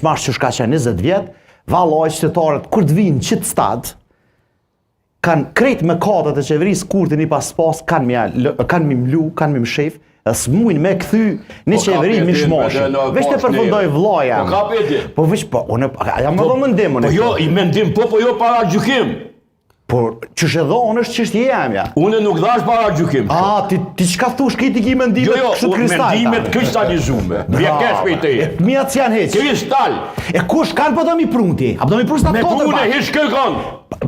çmash që shka qenë 20 vjet, valloj qytetarët kur të vinë qit stad, kanë krejt me katët e qeverisë kurtin i pas kanë mi mlu, kanë mi mshef, s'mujnë me kthy një qeveri mishmoshë. Veç të përfundoj vllaja. Po ka peti. Po veç po, unë jam edhe mendim unë. Po jo, i mendim po jo para gjykim. Po ç'është edhe unë është çështje jemja. Unë nuk dash para gjykim. Ti çka thush këtë ki mendimet kështu kristal. Mendimet kristalizume. Vjekesh për te. Miat janë hiç. Kristal. E kush kanë po do mi prunti? A do mi prunti atë kotën? Me punë hiç kërkon.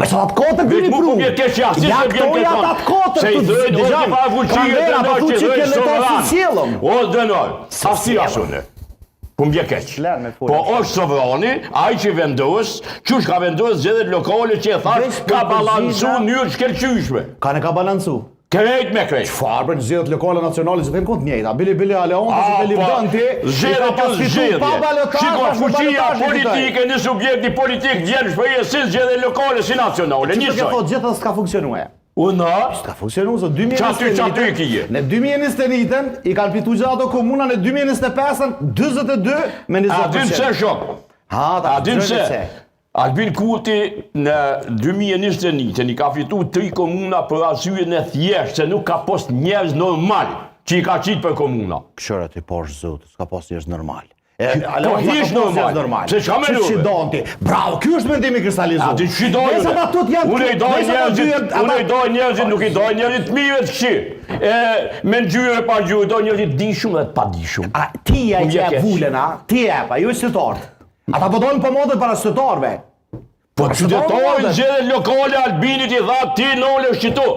Me sa atë kotën këni prun. Ja këto ja atë kotën. Se i dhënë ose para fuqie të ndonjë O dënoj. Asi asune. Po mbje keq. Po është sovrani, ai që vendos, çush ka vendos zgjedhjet lokale që e thash ka balancu në mënyrë shkëlqyeshme. Ka balancu. Krejt me krejt. Çfarë bën zgjedhjet lokale nacionale që vjen kont njëjta. Bili Aleonti që te Livdanti. Shiko, fuqia politike në subjekti politik vjen shpërje si zgjedhje lokale si nacionale. Njësoj. Çfarë thotë gjithë s'ka funksionuar. S'ka funksionuar se 2021. Në 2021 i kanë fitu gjithë ato komuna në 2025-ën 42 me 20%. A dim se shok? A dim se? Albin Kurti në 2021 i ka fitu 3 komuna për arsyeën e thjeshtë se nuk ka post njerëz normal që i ka qitë për komuna. Këshëra ti poshtë zotë, s'ka post njerëz normal. Po hiç normal. Se çka më lume? Bravo, ky është mendimi kristalizuar. A ti çidoj? Unë i doj njerëzit, nuk i doj njerëzit të mirë të këqij. Me ngjyrë pa ngjyrë, doj njerëzit të dishum dhe të padishum. Ti ja që e vulën, ti e pa, ju qytetarët. Ata po dojnë për modën para qytetarëve. Po qytetarët zgjedhjet lokale Albinit i dha ti nole shqitu.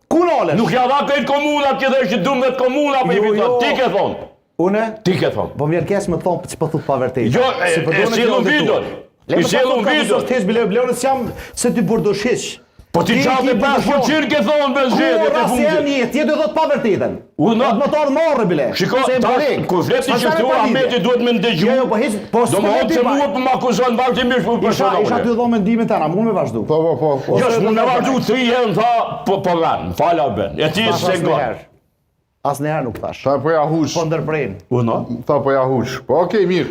Ku nole? Nuk ja dha këtë komunat që dhe 12 komuna për i fiton. Ti ke thonë. Une? Ti ke thonë. Po vjen keq me thonë që po thot pa vërtetë. Jo, e sjellun vidon. I sjellun vidon. Thjesht Bleonës jam se ti burdosh hiç. Po ti çfarë pa fuqin ke thonë me zgjedhjet e fundit. Ti do të pa vërtetën. Unë do të morrë bile. Shiko, kur fleti që këtu Ahmeti duhet me ndëgju. Jo, po hiç, po do më thotë se mua po më akuzon vazhdimisht për personale. Isha ty dhon mendimin tëra, mund me vazhdu. Po. Jo, mund me vazhdu 3 herë tha po ran, fala ben. E ti se gon. Asnjëherë nuk thash. Tha po ja huç. Po ndërprin. Tha po ja huç. Po okej, mirë.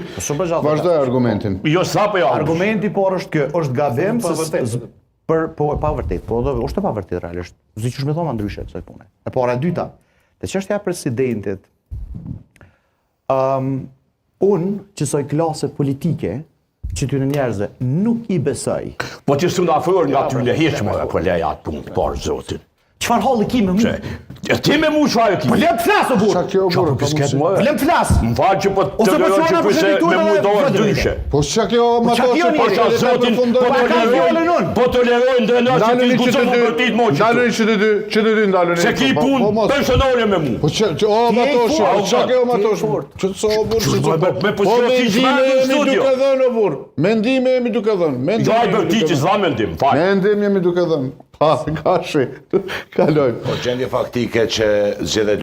Vazhdoj argumentin. Jo, sa po ja huç. Argumenti por është ky, është gabim po pa vërtet. Po është e pa vërtet realisht. Siç më thon ndryshe kësaj pune. E para e dyta, te çështja e presidentit. Unë që soj klase politike, që ty në njerëzve nuk i besoj. Po që s'u afror nga ty në hiç më po leja atë punë, por zotin. Çfarë halli ki me mu? Ti me mu çfarë ki? Po lem të flas o burr. Çka kjo burr? Po lem të flas. M'fal që po të lëroj që përse me mu dohet ndryshe. Po çka kjo amatorë? Po çka zotin po tolerojnë drenat që ti zbucon vërtit moqë. Ndalën që ndalën. Se ki punë personale me mu. Po o amatorë, çka kjo amatorë? Ç'so burr? Me po ti çfarë në studio? Duke dhënë o burr. Mendime jemi duke dhënë. Jo ai bërti që s'dha mendim, fal. Mendim jemi duke dhënë. Pa, kashi. Kaloj. Po gjendje faktike që zgjedhjet